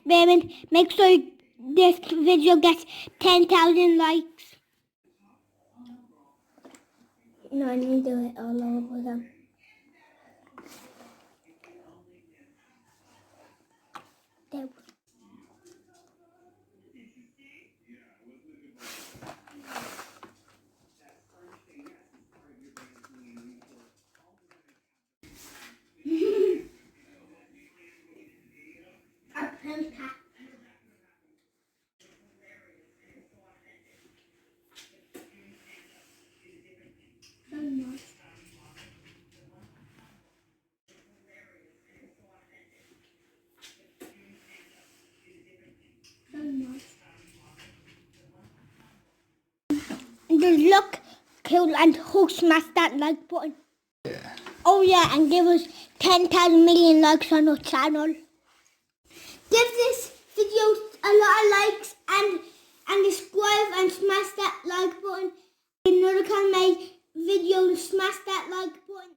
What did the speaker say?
Raymond, make sure this video gets 10,000 likes. No, I need to do it all over them. There. Just look cool and who smashed that like button. Yeah. Oh yeah, and give us 10,000 million likes on our channel. Give this video a lot of likes and subscribe and smash that like button. Another CallumA video, smash that like button.